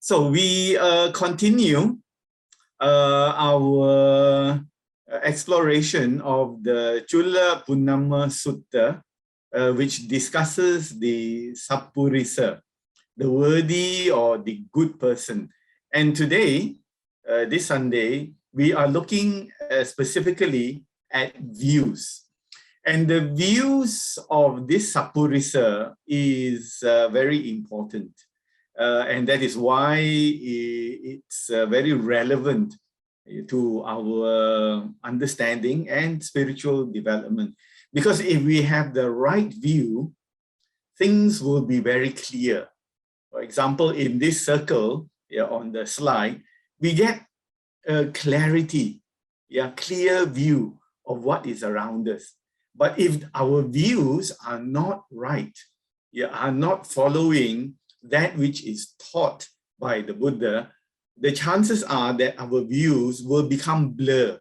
So we continue our exploration of the Cula-punnama Sutta, which discusses the sappurisa, the worthy or the good person. And today, this Sunday, we are looking specifically at views. And the views of this sappurisa is very important. And that is why it's very relevant to our understanding and spiritual development. Because if we have the right view, things will be very clear. For example, in this circle on the slide, we get clarity, clear view of what is around us. But if our views are not right, are not following that which is taught by the Buddha, the chances are that our views will become blur,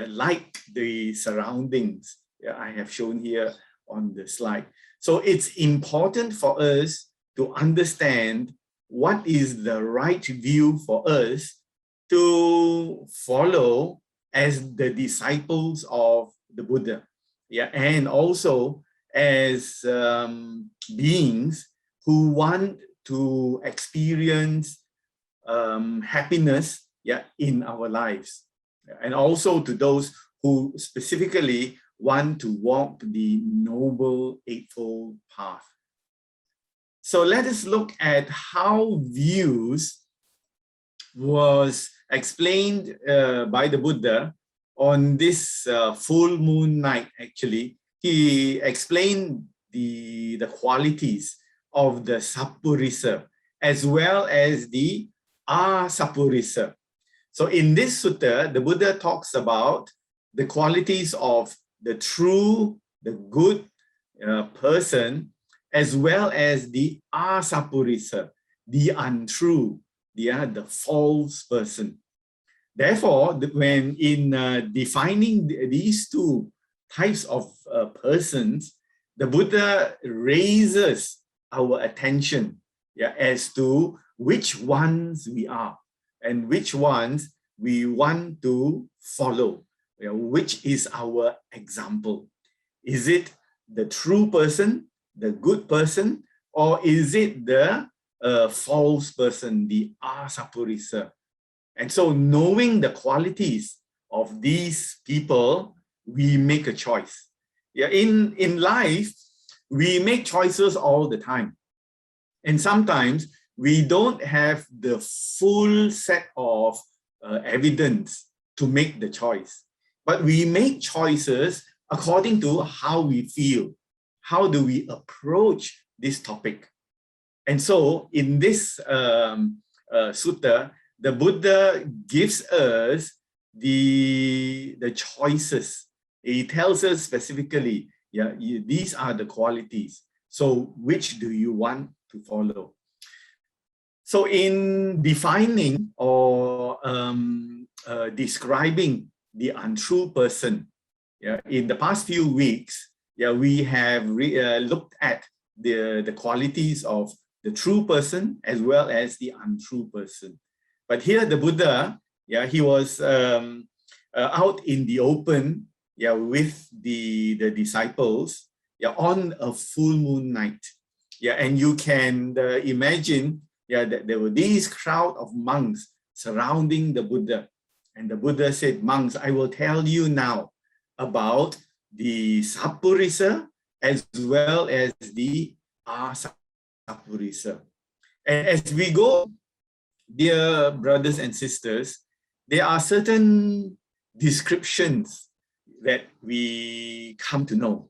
like the surroundings I have shown here on the slide. So it's important for us to understand what is the right view for us to follow as the disciples of the Buddha. And also as beings who want to experience happiness in our lives. And also to those who specifically want to walk the Noble Eightfold Path. So let us look at how views was explained by the Buddha on this full moon night. Actually, he explained the qualities of the sappurisa as well as the asappurisa. So in this sutta, the Buddha talks about the qualities of the true, the good person, as well as the asappurisa, the untrue, the false person. Therefore, when in defining these two types of persons, the Buddha raises our attention as to which ones we are and which ones we want to follow, which is our example. Is it the true person, the good person, or is it the false person, the asappurisa? And so knowing the qualities of these people, we make a choice. In life, we make choices all the time. And sometimes we don't have the full set of evidence to make the choice. But we make choices according to how we feel. How do we approach this topic? And so in this sutta, the Buddha gives us the choices. He tells us specifically, these are the qualities. So which do you want to follow? So in defining or describing the untrue person, in the past few weeks, we have looked at the qualities of the true person as well as the untrue person. But here the Buddha, he was out in the open, with the disciples, on a full moon night. And you can imagine, that there were these crowd of monks surrounding the Buddha. And the Buddha said, monks, I will tell you now about the sappurisa as well as the asappurisa. And as we go, dear brothers and sisters, there are certain descriptions that we come to know.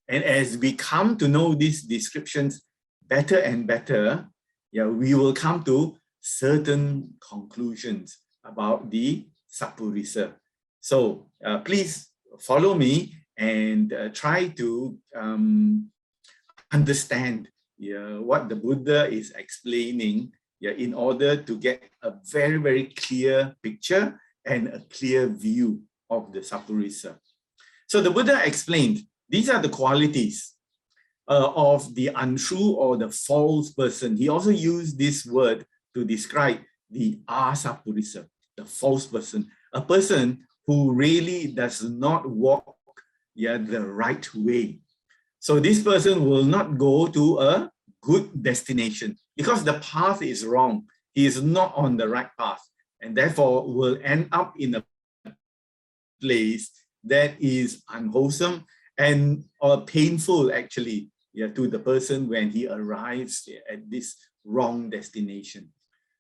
And as we come to know these descriptions better and better, we will come to certain conclusions about the sappurisa. So please follow me and try to understand what the Buddha is explaining in order to get a very, very clear picture and a clear view of the sappurisa. So the Buddha explained, these are the qualities of the untrue or the false person. He also used this word, to describe the asappurisa, the false person, a person who really does not walk the right way. So this person will not go to a good destination because the path is wrong. He is not on the right path, and therefore will end up in a place that is unwholesome and painful actually to the person when he arrives at this wrong destination.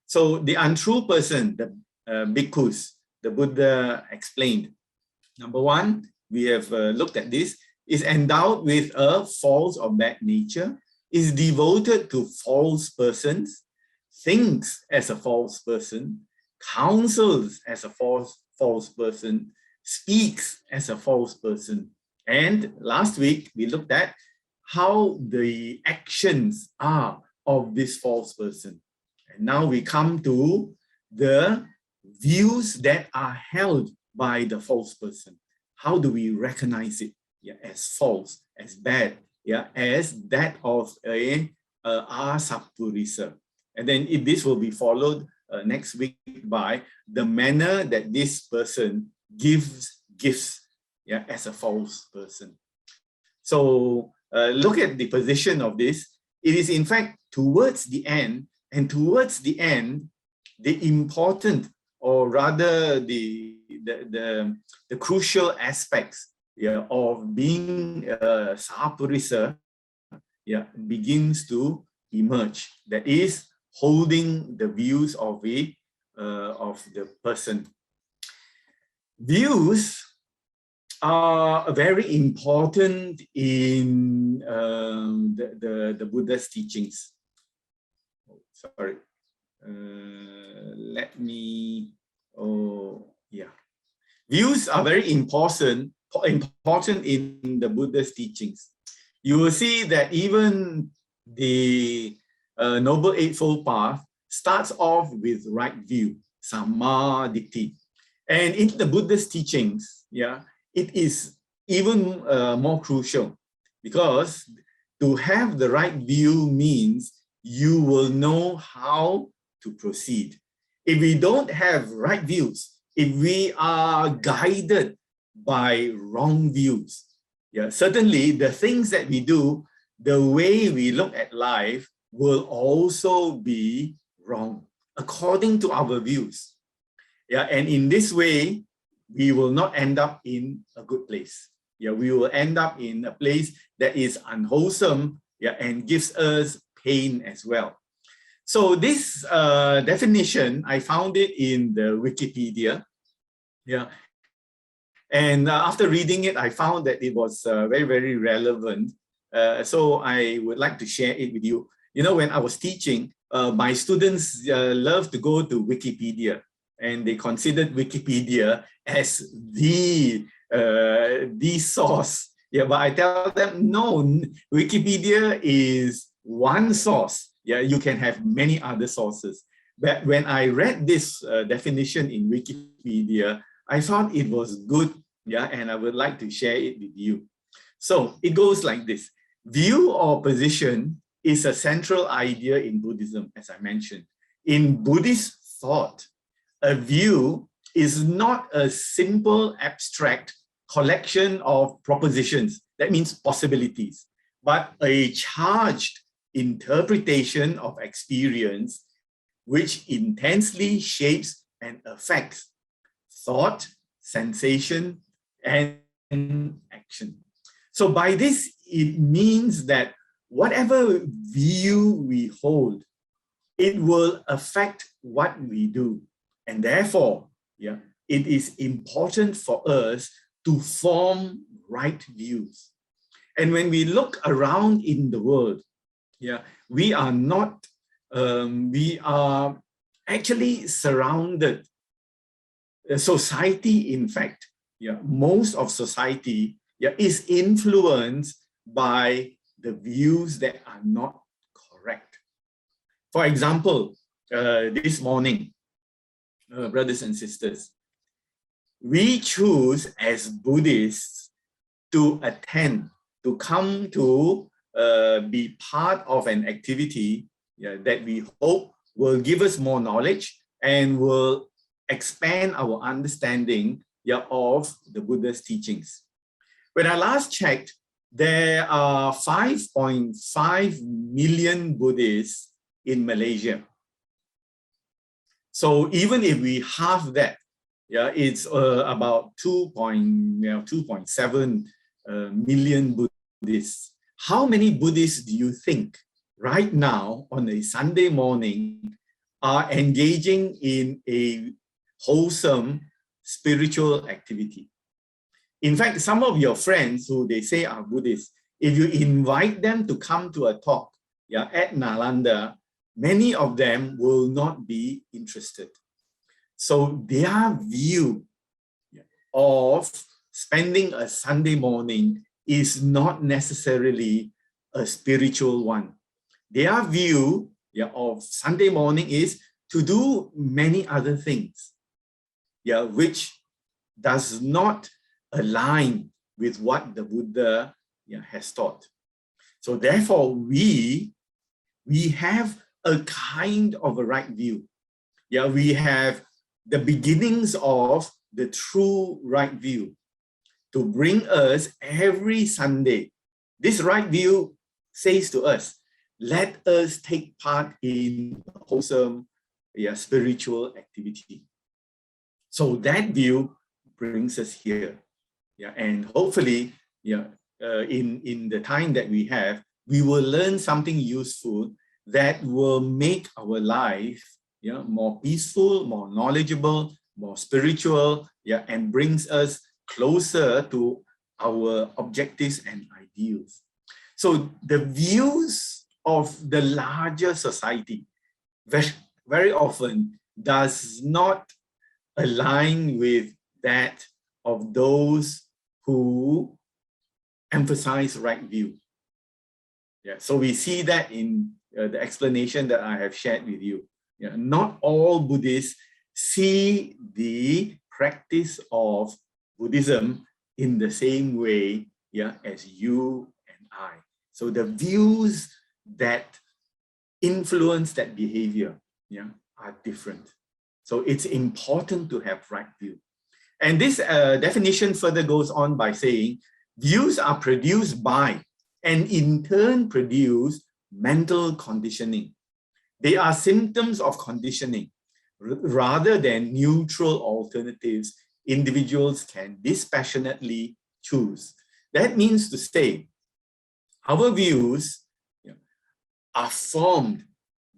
So the untrue person, the bhikkhus, the Buddha explained. Number one, we have looked at this, is endowed with a false or bad nature, is devoted to false persons, thinks as a false person, counsels as a false person, speaks as a false person. And last week, we looked at how the actions are of this false person. And now we come to the views that are held by the false person. How do we recognize it as false, as bad, as that of a asappurisa? And then this will be followed next week by the manner that this person gives gifts as a false person. So look at the position of this. It is in fact towards the end, and towards the end, the important, or rather the crucial aspects of being a sappurisa begins to emerge. That is, holding the views of the person. Views are very important in the Buddha's teachings. Sorry, let me. Views are very important in the Buddha's teachings. You will see that even the Noble Eightfold Path starts off with right view, samma ditthi. And in the Buddha's teachings, it is even more crucial, because to have the right view means you will know how to proceed. If we don't have right views, if we are guided by wrong views, certainly the things that we do, the way we look at life will also be wrong according to our views. And in this way, we will not end up in a good place. We will end up in a place that is unwholesome, and gives us pain as well. So this definition, I found it in the Wikipedia. And after reading it, I found that it was very, very relevant. So I would like to share it with you. When I was teaching, my students love to go to Wikipedia, and they considered Wikipedia as the source. But I tell them, no, Wikipedia is one source. You can have many other sources. But when I read this definition in Wikipedia, I thought it was good, and I would like to share it with you. So it goes like this. View or position is a central idea in Buddhism, as I mentioned. In Buddhist thought, a view is not a simple abstract collection of propositions, that means possibilities, but a charged interpretation of experience which intensely shapes and affects thought, sensation, and action. So by this, it means that whatever view we hold, it will affect what we do. And therefore, it is important for us to form right views. And when we look around in the world, we are not, we are actually surrounded. Society, in fact, most of society is influenced by the views that are not correct. For example, this morning, brothers and sisters, we choose as Buddhists to attend, to come to be part of an activity that we hope will give us more knowledge and will expand our understanding of the Buddha's teachings. When I last checked, there are 5.5 million Buddhists in Malaysia. So even if we halve that, it's about 2.7 million Buddhists. How many Buddhists do you think right now on a Sunday morning are engaging in a wholesome spiritual activity? In fact, some of your friends who they say are Buddhists, if you invite them to come to a talk at Nalanda, many of them will not be interested. So their view of spending a Sunday morning is not necessarily a spiritual one. Their view of Sunday morning is to do many other things, which does not align with what the Buddha has taught. So therefore, we have a kind of a right view. We have the beginnings of the true right view to bring us every Sunday. This right view says to us, let us take part in wholesome spiritual activity. So that view brings us here. And hopefully, in the time that we have, we will learn something useful that will make our life more peaceful, more knowledgeable, more spiritual, and brings us closer to our objectives and ideals. So the views of the larger society very often does not align with that of those who emphasize right view. So we see that in the explanation that I have shared with you. Not all Buddhists see the practice of Buddhism in the same way as you and I. So the views that influence that behavior are different. So it's important to have right view. And this definition further goes on by saying, views are produced by and in turn produce mental conditioning. They are symptoms of conditioning. Rather than neutral alternatives, individuals can dispassionately choose. That means to say, our views are formed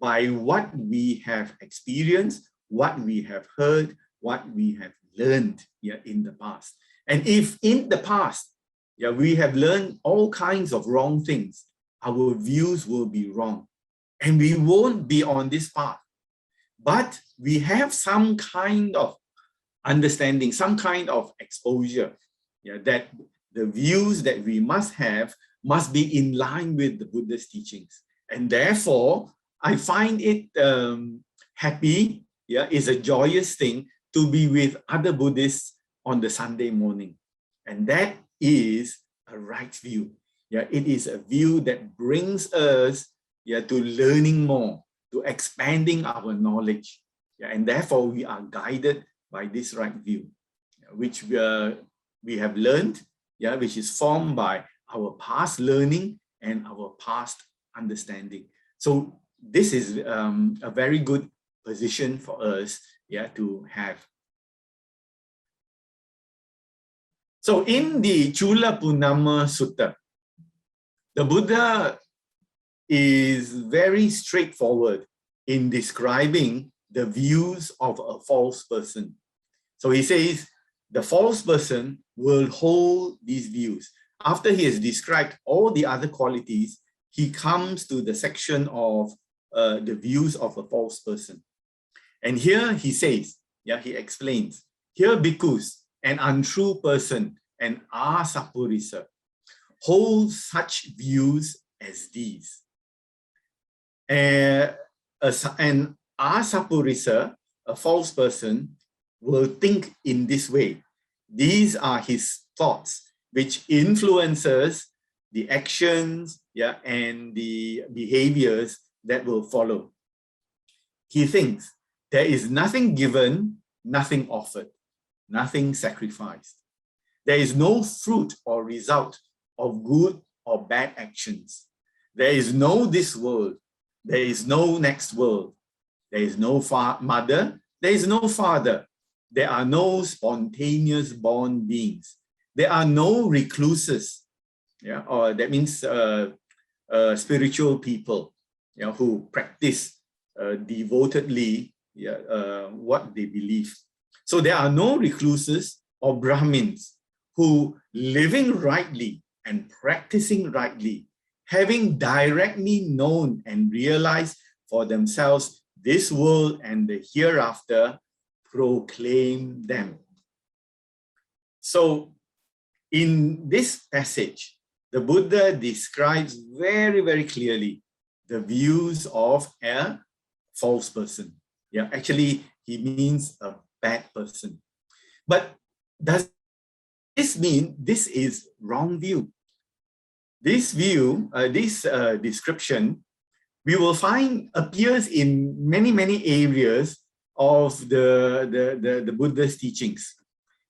by what we have experienced, what we have heard, what we have learned in the past. And if in the past, we have learned all kinds of wrong things, our views will be wrong. And we won't be on this path. But we have some kind of understanding, some kind of exposure, that the views that we must have must be in line with the Buddha's teachings. And therefore, I find it happy, is a joyous thing to be with other Buddhists on the Sunday morning. And that is a right view. It is a view that brings us to learning more, to expanding our knowledge. And therefore, we are guided by this right view, which we have learned, which is formed by our past learning and our past understanding. So this is a very good position for us to have. So in the Cula-punnama Sutta, the Buddha is very straightforward in describing the views of a false person. So he says, the false person will hold these views. After he has described all the other qualities, he comes to the section of the views of a false person. And here he says, he explains, here bhikkhus, an untrue person, and asappurisa, hold such views as these. An asappurisa, a false person, will think in this way. These are his thoughts, which influences the actions and the behaviors that will follow. He thinks there is nothing given, nothing offered, nothing sacrificed. There is no fruit or result of good or bad actions. There is no this world. There is no next world. There is no mother. There is no father. There are no spontaneous born beings. There are no recluses. Yeah, or that means spiritual people, who practice devotedly what they believe. So there are no recluses or Brahmins who, living rightly and practicing rightly, having directly known and realized for themselves this world and the hereafter, proclaim them. So in this passage, the Buddha describes very, very clearly the views of a false person. Yeah, actually, he means a bad person. But does this mean this is wrong view? This view, this description, we will find appears in many, many areas of the Buddha's teachings.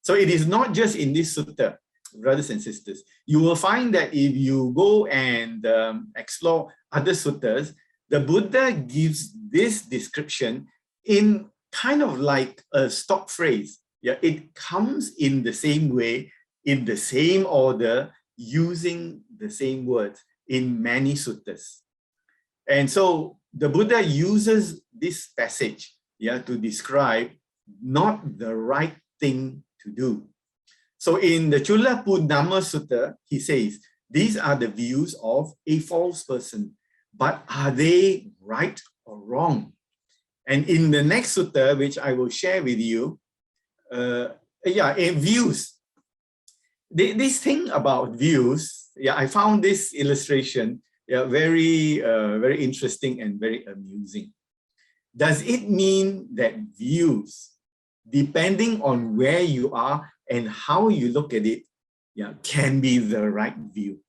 So it is not just in this sutta, brothers and sisters. You will find that if you go and explore other suttas, the Buddha gives this description in kind of like a stock phrase. Yeah, it comes in the same way, in the same order, using the same words in many suttas. And so the Buddha uses this passage, to describe not the right thing to do. So in the Cula-punnama Sutta, he says, these are the views of a false person, but are they right or wrong? And in the next sutta, which I will share with you, views. This thing about views, I found this illustration very, very interesting and very amusing. Does it mean that views, depending on where you are and how you look at it, can be the right view?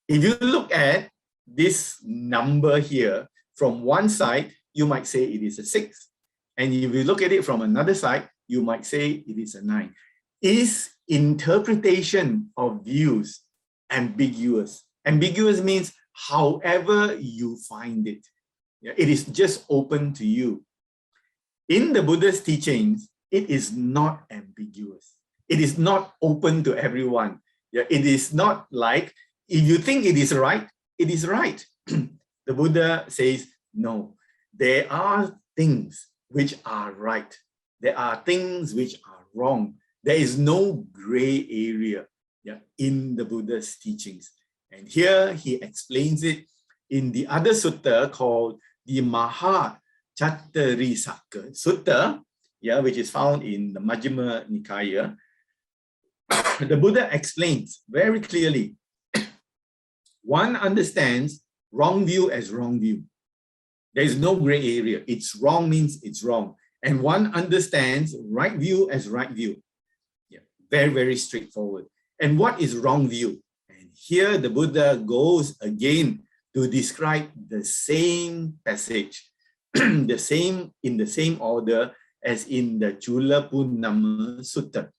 If you look at this number here, from one side, you might say it is a 6. And if you look at it from another side, you might say it is a 9. Is interpretation of views ambiguous? Ambiguous means however you find it. It is just open to you. In the Buddha's teachings, it is not ambiguous. It is not open to everyone. It is not like, if you think it is right, it is right. The Buddha says, no, there are things which are right. There are things which are wrong. There is no gray area in the Buddha's teachings. And here he explains it in the other sutta called the Majjhima Sutta, which is found in the Majjhima Nikaya. The Buddha explains very clearly, one understands wrong view as wrong view. There is no gray area. It's wrong means it's wrong. And one understands right view as right view. Very, very straightforward. And what is wrong view? And here the Buddha goes again to describe the same passage, in the same order as in the Cula-punnama Sutta.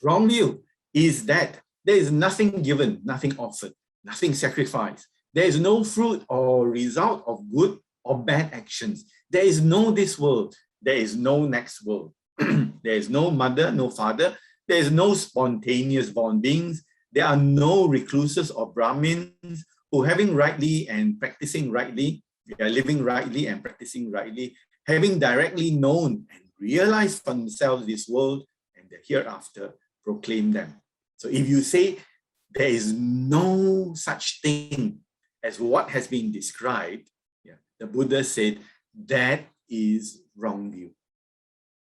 Wrong view is that there is nothing given, nothing offered, nothing sacrificed. There is no fruit or result of good or bad actions. There is no this world. There is no next world. There is no mother, no father. There is no spontaneous born beings. There are no recluses or Brahmins who, having rightly and practicing rightly, they are living rightly and practicing rightly, having directly known and realized for themselves this world and the hereafter, proclaim them. So if you say there is no such thing as what has been described, the Buddha said that is wrong view.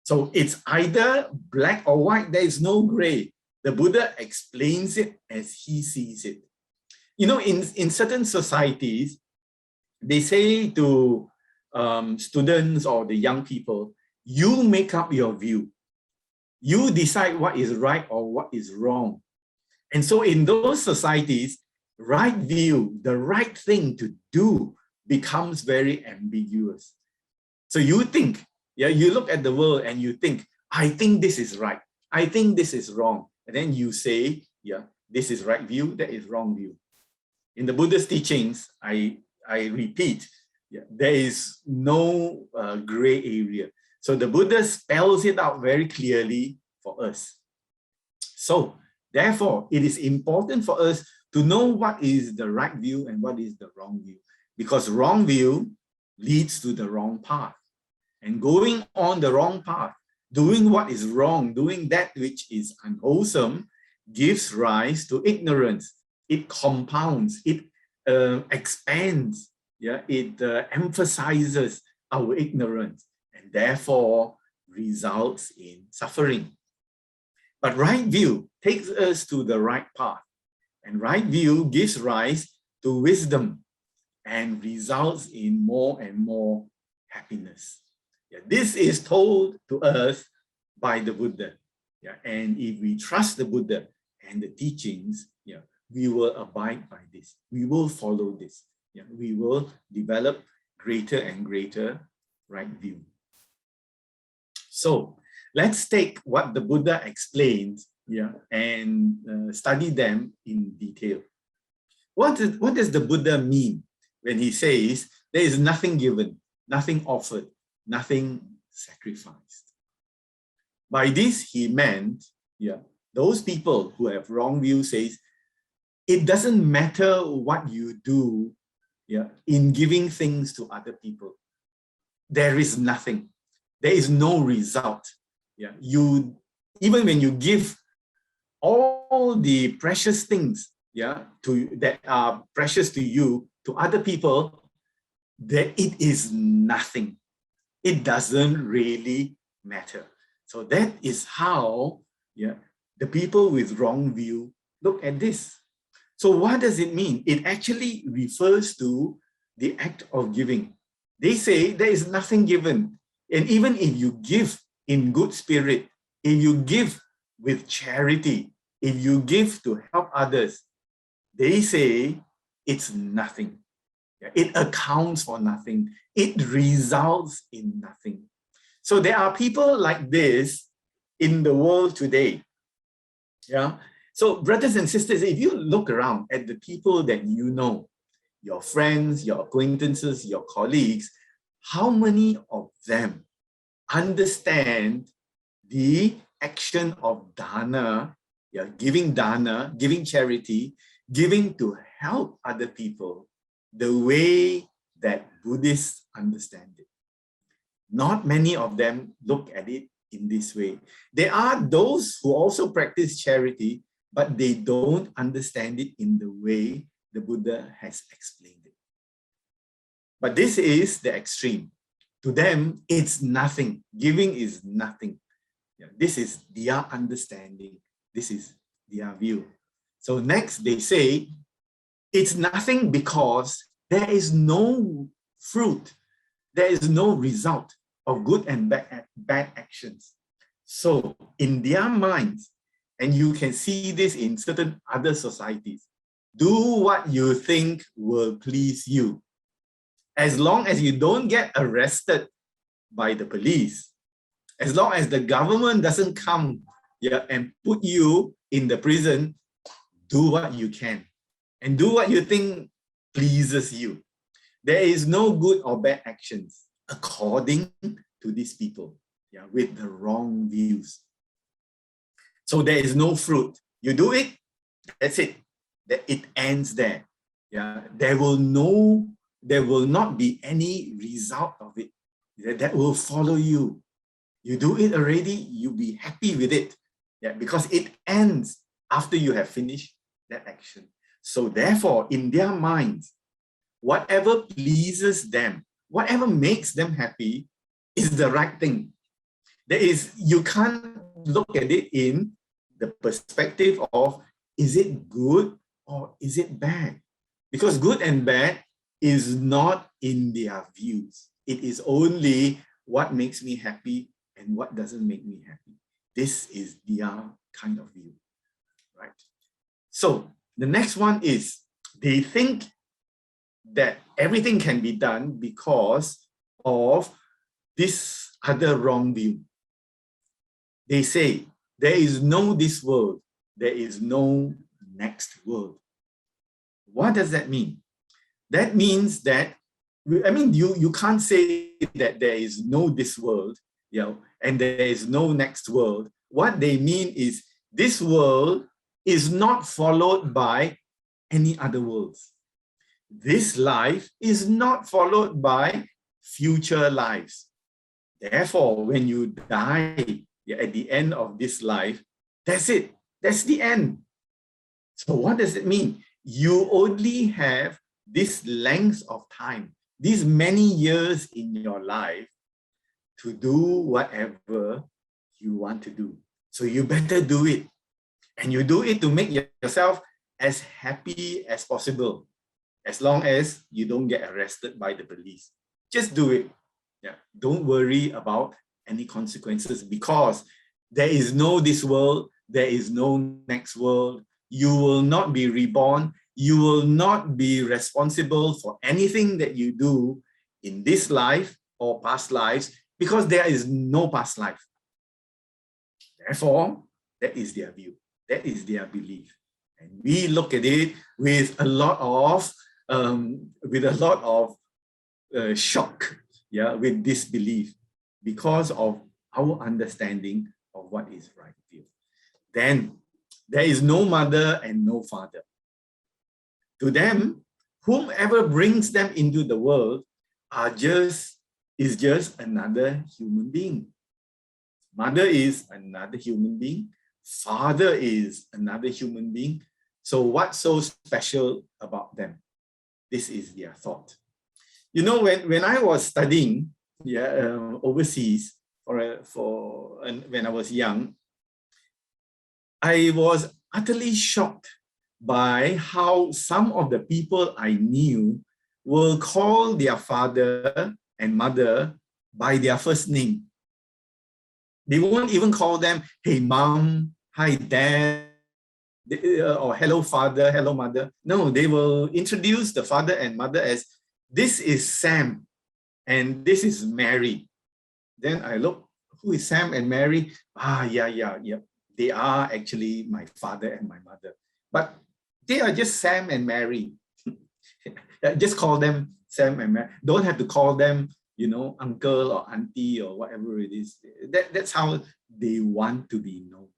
So it's either black or white, there is no gray. The Buddha explains it as he sees it. In certain societies, they say to students or the young people, you make up your view. You decide what is right or what is wrong. And so in those societies, right view, the right thing to do, becomes very ambiguous. So you think, yeah, you look at the world and you think, I think this is right. I think this is wrong. And then you say, yeah, this is right view, that is wrong view. In the Buddha's teachings, I repeat, yeah, there is no gray area. So the Buddha spells it out very clearly for us. So therefore, it is important for us to know what is the right view and what is the wrong view, because wrong view leads to the wrong path. And going on the wrong path, doing what is wrong, doing that which is unwholesome, gives rise to ignorance. It compounds, it expands, yeah, it emphasizes our ignorance, and therefore results in suffering. But right view takes us to the right path, and right view gives rise to wisdom and results in more and more happiness. Yeah, this is told to us by the Buddha. Yeah, and if we trust the Buddha and the teachings, yeah, we will abide by this. We will follow this. Yeah, we will develop greater and greater right view. So let's take what the Buddha explained, yeah, and study them in detail. What does the Buddha mean when he says there is nothing given, nothing offered, nothing sacrificed? By this, he meant, yeah, those people who have wrong view says, it doesn't matter what you do, yeah, in giving things to other people. There is nothing. There is no result. Yeah, you, even when you give all the precious things, yeah, that are precious to you, to other people, that it is nothing. It doesn't really matter. So that is how, yeah, the people with wrong view look at this. So what does it mean? It actually refers to the act of giving. They say there is nothing given. And even if you give in good spirit, if you give with charity, if you give to help others, they say it's nothing. It accounts for nothing. It results in nothing. So there are people like this in the world today. Yeah. So brothers and sisters, if you look around at the people that you know, your friends, your acquaintances, your colleagues, how many of them understand the action of dana, yeah, giving charity, giving to help other people the way that Buddhists understand it? Not many of them look at it in this way. There are those who also practice charity, but they don't understand it in the way the Buddha has explained it. But this is the extreme. To them, it's nothing. Giving is nothing. Yeah, this is their understanding. This is their view. So next, they say, it's nothing because there is no fruit. There is no result of good and bad actions. So in their minds, and you can see this in certain other societies, do what you think will please you. As long as you don't get arrested by the police, as long as the government doesn't come, yeah, and put you in the prison, do what you can and do what you think pleases you. There is no good or bad actions according to these people, yeah, with the wrong views. So there is no fruit. You do it, that's it. That it ends there. Yeah, there will not be any result of it that will follow you. You do it already, you'll be happy with it. Yeah, because it ends after you have finished that action. So therefore, in their minds, whatever pleases them, whatever makes them happy is the right thing. You can't look at it in the perspective of, is it good or is it bad? Because good and bad is not in their views. It is only what makes me happy and what doesn't make me happy. This is their kind of view, right? So the next one is, they think that everything can be done because of this other wrong view. They say, there is no this world, there is no next world. What does that mean? That means that, I mean, you can't say that there is no this world, and there is no next world. What they mean is this world is not followed by any other worlds. This life is not followed by future lives. Therefore, when you die at the end of this life, that's it. That's the end. So what does it mean? You only have this length of time, these many years in your life to do whatever you want to do. So you better do it. And you do it to make yourself as happy as possible, as long as you don't get arrested by the police. Just do it. Don't worry about any consequences, because there is no this world, there is no next world. You will not be reborn. You will not be responsible for anything that you do in this life or past lives, because there is no past life. Therefore, that is their view. That is their belief. And we look at it with a lot of shock, with disbelief, because of our understanding of what is right view. Then there is no mother and no father. To them, whomever brings them into the world is just another human being. Mother is another human being. Father is another human being. So what's so special about them? This is their thought. You know, when I was studying overseas when I was young, I was utterly shocked by how some of the people I knew will call their father and mother by their first name. They won't even call them, hey mom, hi dad, or hello father, hello mother. No, they will introduce the father and mother as, this is Sam and this is Mary. Then I look, who is Sam and Mary? Yeah. They are actually my father and my mother. But they are just Sam and Mary. Just call them Sam and Mary. Don't have to call them, uncle or auntie or whatever it is. That's how they want to be known.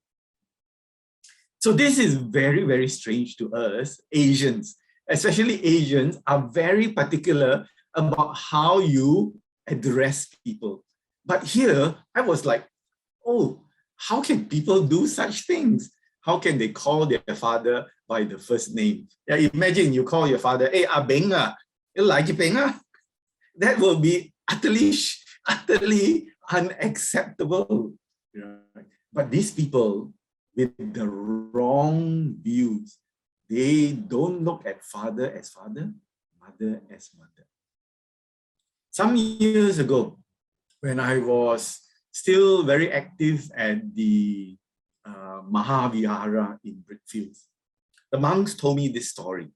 So this is very, very strange to us, Asians. Especially Asians are very particular about how you address people. But here, I was like, oh, how can people do such things? How can they call their father by the first name? Imagine you call your father, hey, Abeng, that will be utterly unacceptable. But these people with the wrong views, they don't look at father as father, mother as mother. Some years ago, when I was still very active at the Mahavihara in Brickfields, the monks told me this story.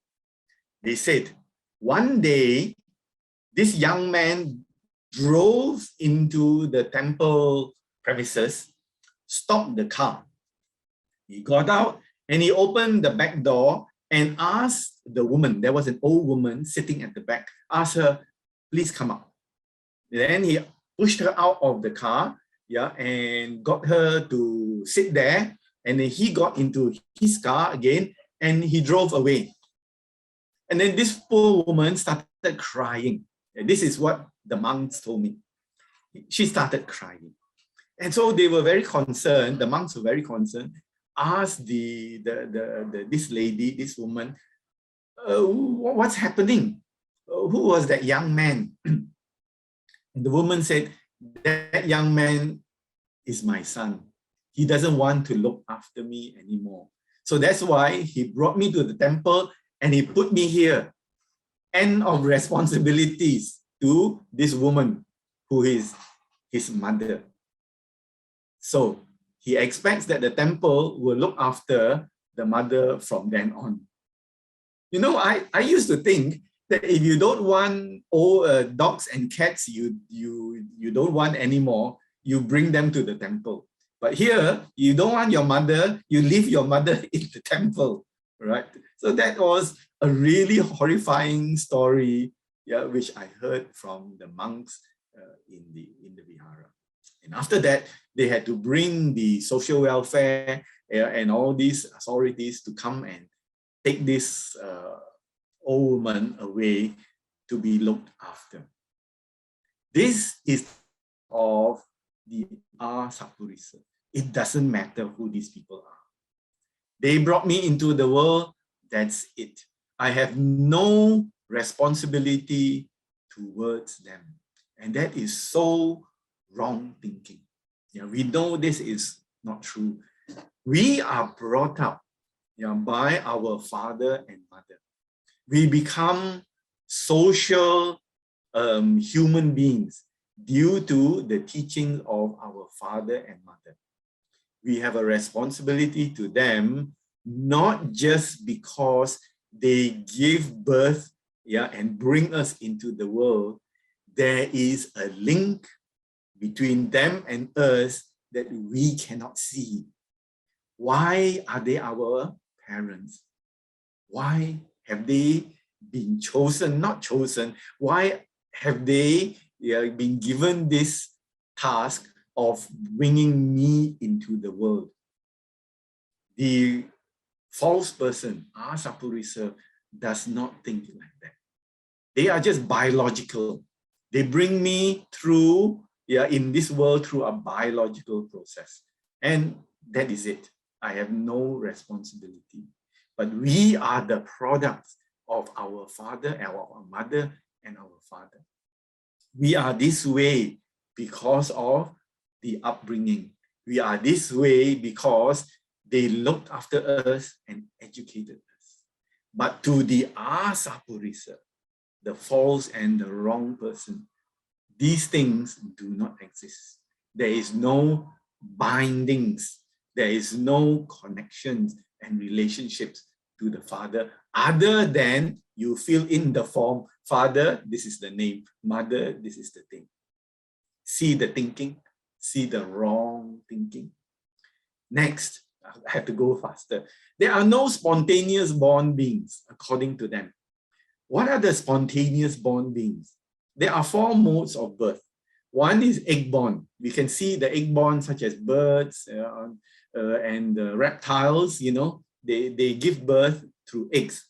They said, one day, this young man drove into the temple premises, stopped the car. He got out and he opened the back door and asked the woman, there was an old woman sitting at the back, asked her, please come out. Then he pushed her out of the car, and got her to sit there. And then he got into his car again and he drove away. And then this poor woman started crying. And this is what the monks told me. She started crying. And so they were very concerned, the monks were very concerned, asked this lady, this woman, what's happening? Who was that young man? And the woman said, that young man is my son. He doesn't want to look after me anymore. So that's why he brought me to the temple and he put me here. End of responsibilities to this woman who is his mother. So he expects that the temple will look after the mother from then on. I used to think that if you don't want dogs and cats, you you don't want anymore, you bring them to the temple. But here, you don't want your mother, you leave your mother in the temple, right? So that was a really horrifying story, yeah, which I heard from the monks in the vihara. And after that, they had to bring the social welfare and all these authorities to come and take this old woman away to be looked after. This is of the asappurisa. It doesn't matter who these people are. They brought me into the world, that's it. I have no responsibility towards them. And that is so wrong thinking. Yeah, we know this is not true. We are brought up, yeah, by our father and mother. We become social human beings due to the teaching of our father and mother. We have a responsibility to them, not just because they give birth, yeah, and bring us into the world. There is a link between them and us that we cannot see. Why are they our parents? Why have they been chosen, not chosen? Why have they been given this task of bringing me into the world? The false person, asappurisa, does not think like that. They are just biological. They bring me through, in this world through a biological process. And that is it. I have no responsibility. But we are the products of our father, our mother, and our father. We are this way because of the upbringing. We are this way because they looked after us and educated us. But to the asappurisa, the false and the wrong person, these things do not exist. There is no bindings. There is no connections and relationships to the father other than you fill in the form. Father, this is the name. Mother, this is the thing. See the thinking. See the wrong thinking. Next, I have to go faster. There are no spontaneous born beings, according to them. What are the spontaneous born beings? There are 4 modes of birth. One is egg-born. We can see the egg-born, such as birds and reptiles, they give birth through eggs.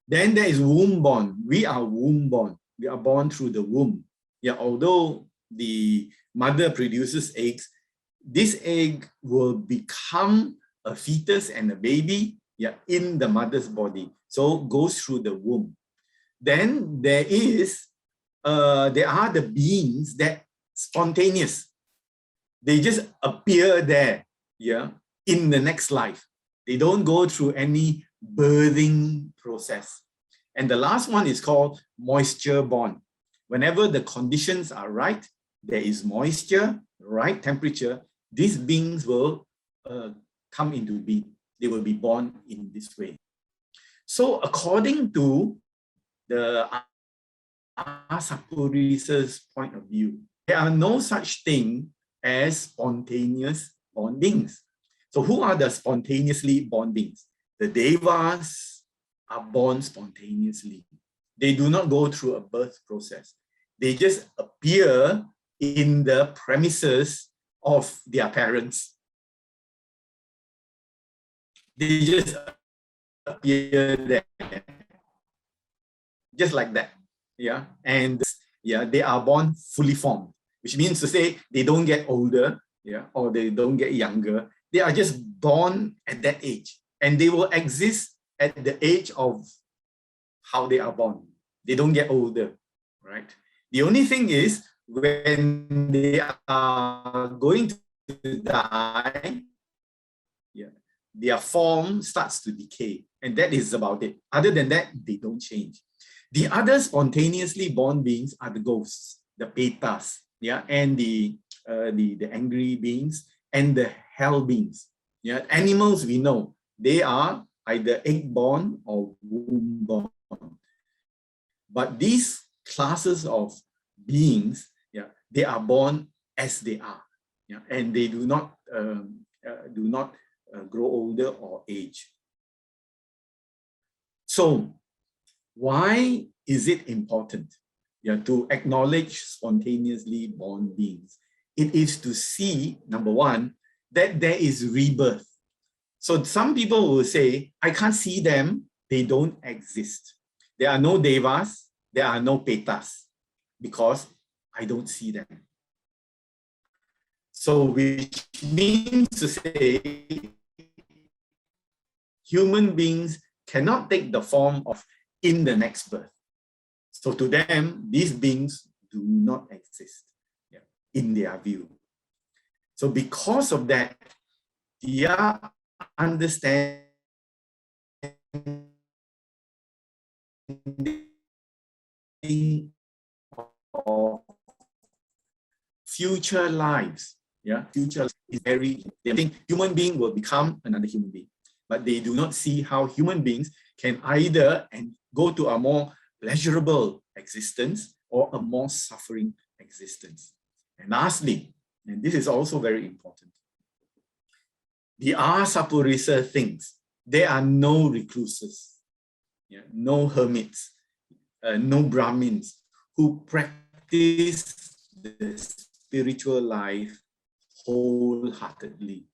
Then there is womb-born. We are womb-born. We are born through the womb. Yeah, although the mother produces eggs, this egg will become a fetus and a baby, in the mother's body. So goes through the womb. Then there are the beings that spontaneous. They just appear there, in the next life. They don't go through any birthing process. And the last one is called moisture-born. Whenever the conditions are right, there is moisture, right temperature, these beings will come into being. They will be born in this way. So according to the asappurisa's point of view, there are no such thing as spontaneous born beings. So who are the spontaneously born beings? The devas are born spontaneously. They do not go through a birth process. They just appear in the premises of their parents. They just appear there, just like that. And they are born fully formed, which means to say they don't get older, or they don't get younger. They are just born at that age, and they will exist at the age of how they are born. They don't get older, right? The only thing is when they are going to die, their form starts to decay, and that is about it. Other than that, they don't change. The other spontaneously born beings are the ghosts, the petas, and the angry beings and the hell beings. Animals we know they are either egg-born or womb-born. But these classes of beings, They are born as they are, yeah, and they do not grow older or age. So why is it important, yeah, to acknowledge spontaneously born beings? It is to see, number one, that there is rebirth. So some people will say, I can't see them, they don't exist. There are no devas, there are no petas, because I don't see them. So which means to say, human beings cannot take the form of in the next birth. So to them, these beings do not exist, yeah, in their view. So because of that, their understanding of future lives, yeah, future is very, they think human being will become another human being, but they do not see how human beings can either and go to a more pleasurable existence or a more suffering existence. And lastly, and this is also very important, the asappurisa thinks there are no recluses, yeah, no hermits, no Brahmins who practice the spiritual life wholeheartedly,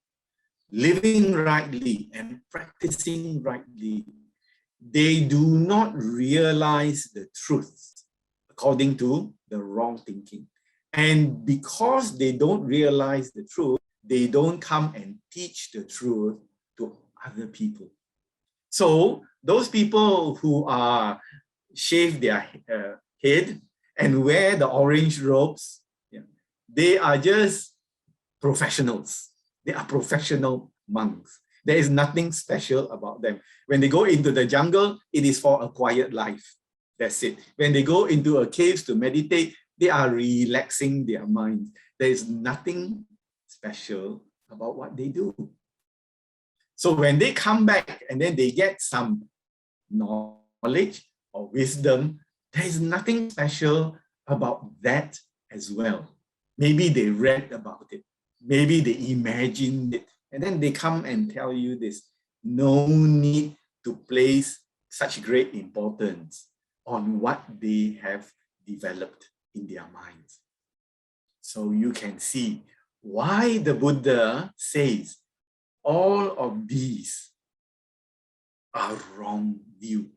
living rightly and practicing rightly. They do not realize the truth according to the wrong thinking. And because they don't realize the truth, they don't come and teach the truth to other people. So those people who are shave their head and wear the orange robes, yeah, they are just professionals. They are professional monks. There is nothing special about them. When they go into the jungle, it is for a quiet life. That's it. When they go into a cave to meditate, they are relaxing their minds. There is nothing special about what they do. So when they come back and then they get some knowledge or wisdom, there is nothing special about that as well. Maybe they read about it. Maybe they imagined it. And then they come and tell you this. No need to place such great importance on what they have developed in their minds. So you can see why the Buddha says all of these are wrong view.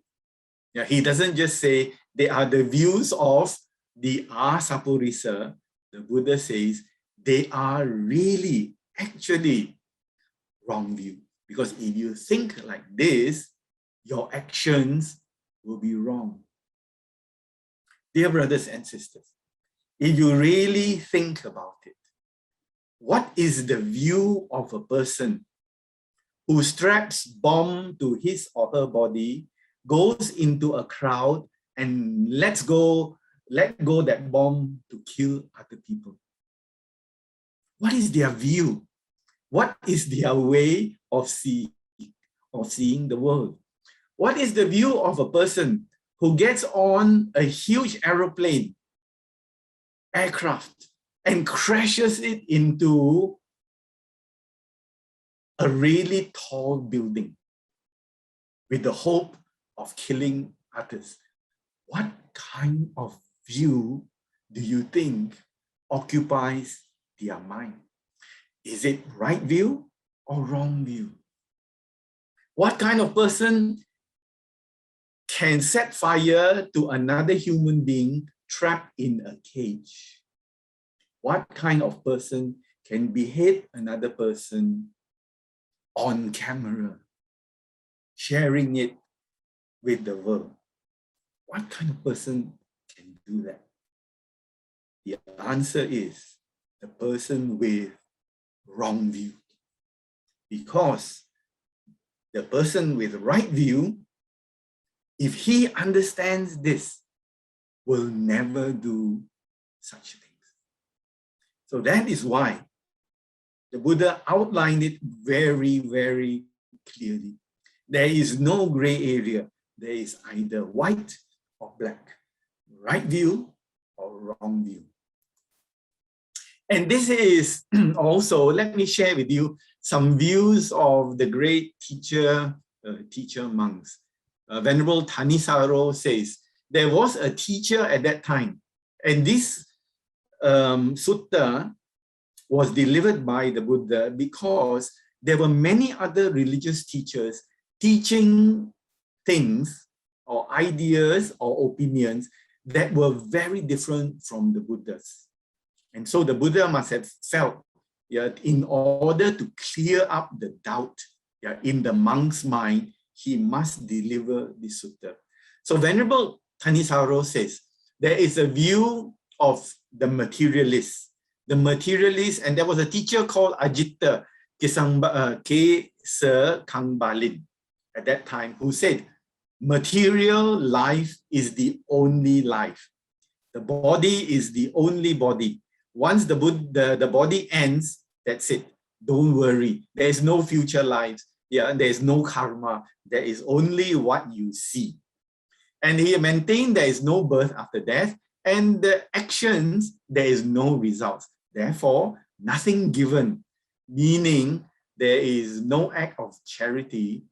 Yeah, he doesn't just say they are the views of the asappurisa. The Buddha says they are really, actually wrong view. Because if you think like this, your actions will be wrong. Dear brothers and sisters, if you really think about it, what is the view of a person who straps bomb to his or her body, goes into a crowd and let go that bomb to kill other people? What is their view? What is their way of seeing the world? What is the view of a person who gets on a huge aircraft, and crashes it into a really tall building with the hope of killing others? What kind of view do you think occupies their mind? Is it right view or wrong view? What kind of person can set fire to another human being trapped in a cage? What kind of person can behead another person on camera, sharing it with the world? What kind of person can do that? The answer is the person with wrong view. Because the person with right view, if he understands this, will never do such things. So that is why the Buddha outlined it very, very clearly. There is no gray area. There is either white or black, right view or wrong view. And this is also, let me share with you some views of the great teacher monks. Venerable Thanissaro says, there was a teacher at that time, and this sutta was delivered by the Buddha because there were many other religious teachers teaching things or ideas or opinions that were very different from the Buddha's. And so the Buddha must have felt, in order to clear up the doubt in the monk's mind, he must deliver the sutta. So Venerable Thanissaro says, there is a view of the materialists. The materialists, and there was a teacher called Ajita Kesa Kangbalin at that time who said, material life is the only life. The body is the only body. Once the body ends, that's it. Don't worry. There is no future lives. There is no karma. There is only what you see. And he maintained there is no birth after death, and the actions, there is no results. Therefore, nothing given, meaning there is no act of charity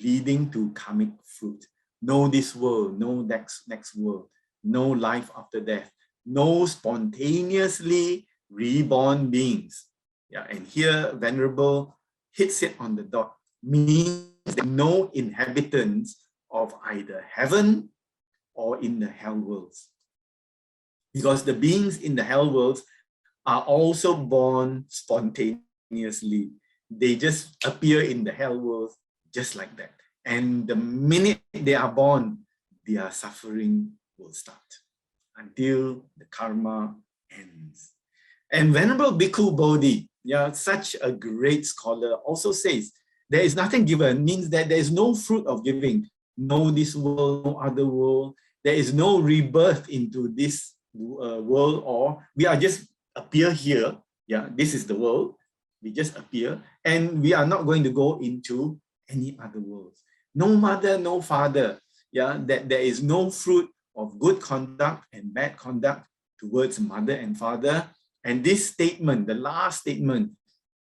leading to karmic fruit. No this world, no next world, no life after death, no spontaneously reborn beings. And here Venerable hits it on the dot, means no inhabitants of either heaven or in the hell worlds. Because the beings in the hell worlds are also born spontaneously. They just appear in the hell world just like that. And the minute they are born, their suffering will start until the karma ends. And Venerable Bhikkhu Bodhi, such a great scholar, also says, there is nothing given, means that there is no fruit of giving. No this world, no other world. There is no rebirth into this world, or we are just appear here. This is the world. We just appear, and we are not going to go into any other worlds. No mother, no father. That there is no fruit of good conduct and bad conduct towards mother and father. And this statement, the last statement,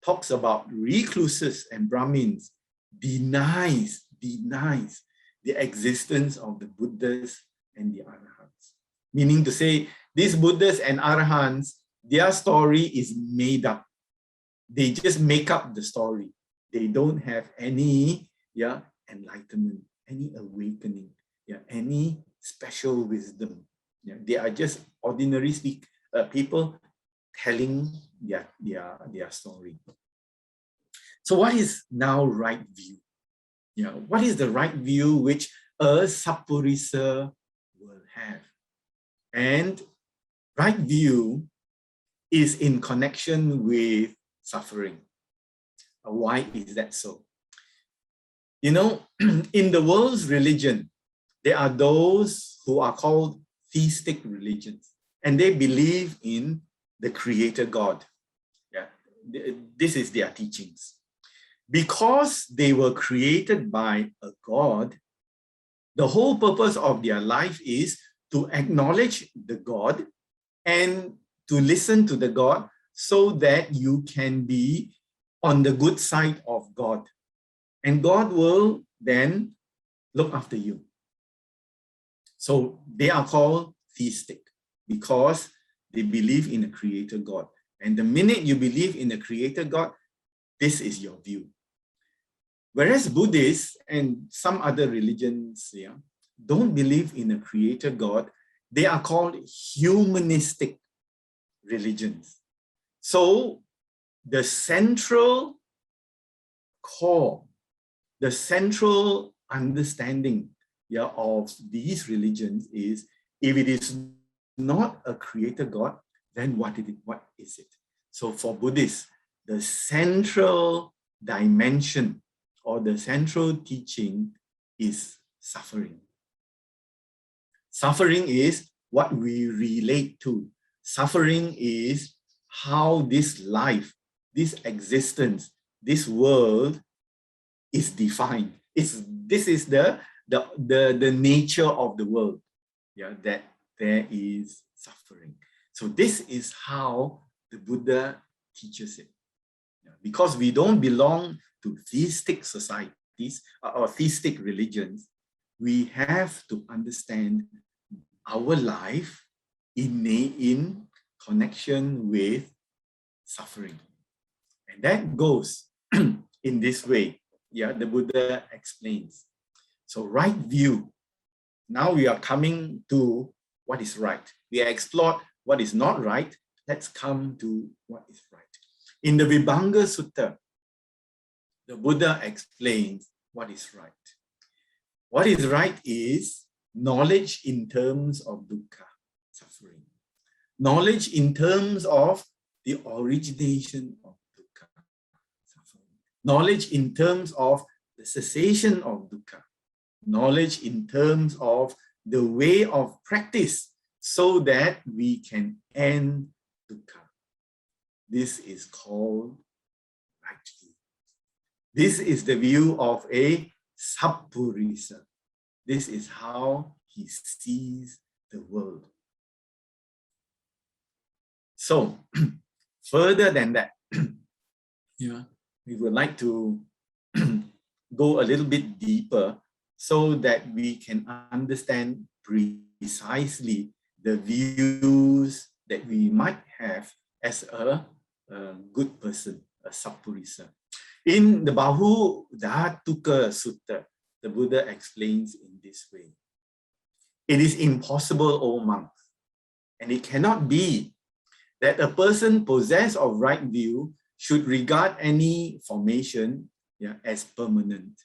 talks about recluses and Brahmins, denies the existence of the Buddhas and the Arahants. Meaning to say, these Buddhas and Arahants, their story is made up. They just make up the story. They don't have any enlightenment, any awakening, any special wisdom. They are just ordinary people telling their story. So what is now right view? What is the right view which a sappurisa will have? And right view is in connection with suffering. Why is that so? In the world's religion, there are those who are called theistic religions, and they believe in the creator God. This is their teachings. Because they were created by a God, the whole purpose of their life is to acknowledge the God and to listen to the God so that you can be on the good side of God. And God will then look after you. So they are called theistic because they believe in a creator God. And the minute you believe in a creator God, this is your view. Whereas Buddhists and some other religions don't believe in a creator God, they are called humanistic religions. So the central core, the central understanding of these religions is, if it is not a creator God, then what is it? So for Buddhists, the central dimension or the central teaching is suffering. Suffering is what we relate to. Suffering is how this life, this existence, this world is defined. This is the nature of the world. That there is suffering. So this is how the Buddha teaches it. Because we don't belong to theistic societies or theistic religions, we have to understand our life in connection with suffering. And that goes in this way. Yeah, the Buddha explains. So right view. Now we are coming to what is right. We have explored what is not right. Let's come to what is right. In the Vibhanga Sutta, the Buddha explains what is right. What is right is knowledge in terms of dukkha, suffering. Knowledge in terms of the origination of dukkha, suffering. Knowledge in terms of the cessation of dukkha. Knowledge in terms of the way of practice so that we can end dukkha. This is called right view. This is the view of a sappurisa. This is how he sees the world. So, further than that, yeah, we would like to go a little bit deeper so that we can understand precisely the views that we might have as a good person, a sappurisa. In the Bahudhatuka Sutta, the Buddha explains in this way. It is impossible, O monks, and it cannot be that a person possessed of right view should regard any formation as permanent.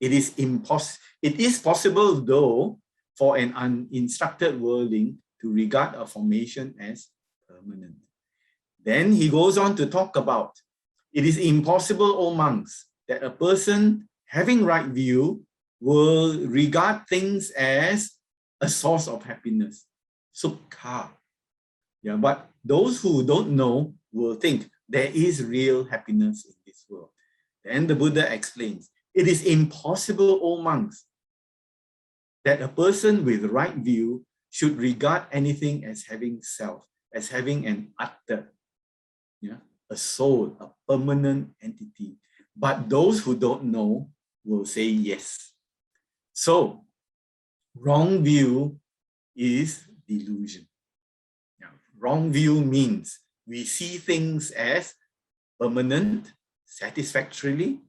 It is possible, though, for an uninstructed worldling to regard a formation as permanent. Then he goes on to talk about, it is impossible, O monks, that a person having right view will regard things as a source of happiness, sukha. Yeah, but those who don't know will think there is real happiness in this world. Then the Buddha explains, it is impossible, O monks, that a person with right view should regard anything as having self, as having an atta, a soul, a permanent entity. But those who don't know will say yes. So, wrong view is delusion. Wrong view means we see things as permanent, satisfactory,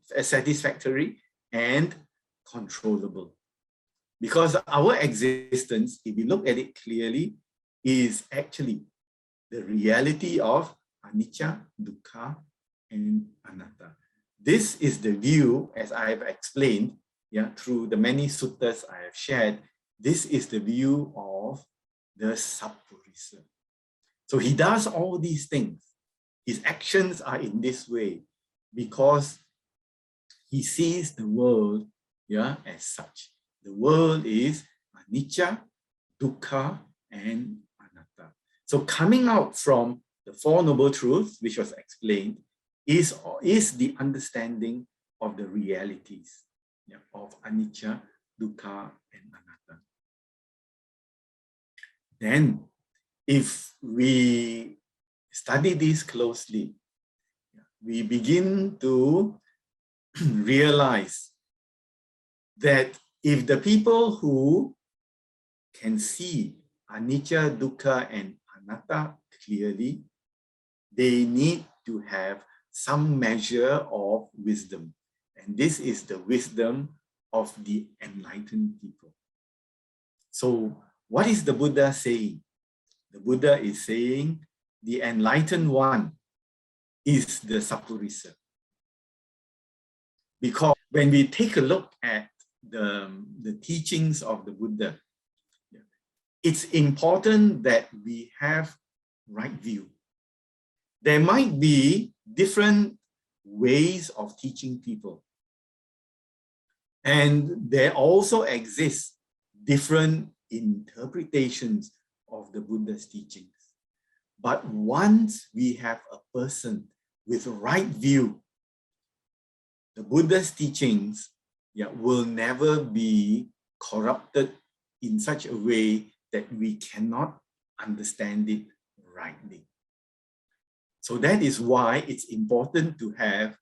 and controllable. Because our existence, if you look at it clearly, is actually the reality of anicca, dukkha, and anatta. This is the view, as I have explained, through the many suttas I have shared. This is the view of the sappurisa. So he does all these things. His actions are in this way because he sees the world as such. The world is anicca, dukkha, and anatta. So coming out from the Four Noble Truths, which was explained, is the understanding of the realities of anicca, dukkha, and anatta. Then, if we study this closely, we begin to realize that if the people who can see anicca, dukkha, and anatta clearly, they need to have some measure of wisdom. And this is the wisdom of the enlightened people. So what is the Buddha saying? The Buddha is saying the enlightened one is the sappurisa. Because when we take a look at the teachings of the Buddha, it's important that we have right view. There might be different ways of teaching people. And there also exist different interpretations of the Buddha's teachings. But once we have a person with right view, the Buddha's teachings will never be corrupted in such a way that we cannot understand it rightly. So that is why it's important to have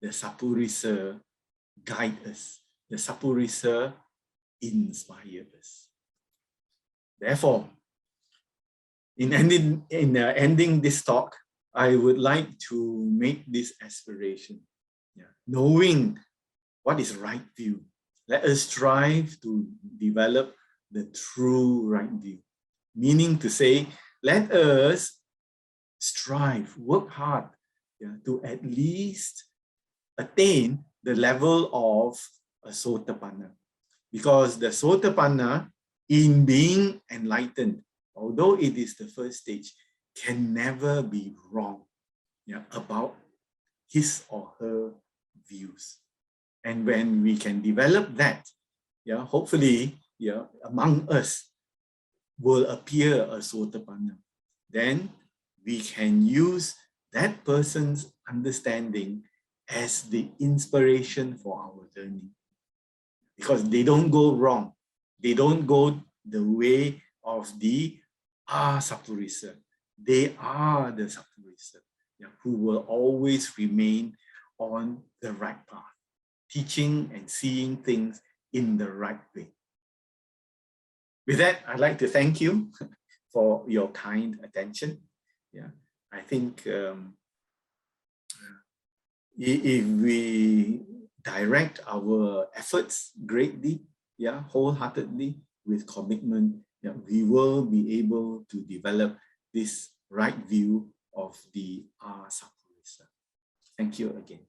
the sappurisa guide us. The sappurisa inspire us. Therefore, in ending this talk, I would like to make this aspiration. Knowing what is right view, let us strive to develop the true right view. Meaning to say, let us strive, work hard to at least attain the level of a Sotapanna. Because the Sotapanna, in being enlightened, although it is the first stage, can never be wrong about his or her views. And when we can develop that, hopefully among us will appear a Sotapanna. Then we can use that person's understanding as the inspiration for our learning. Because they don't go wrong. They don't go the way of the asappurisa. They are the sappurisa who will always remain on the right path, teaching and seeing things in the right way. With that, I'd like to thank you for your kind attention. I think if we direct our efforts greatly, wholeheartedly, with commitment, we will be able to develop this right view of the sappurisa. Thank you again.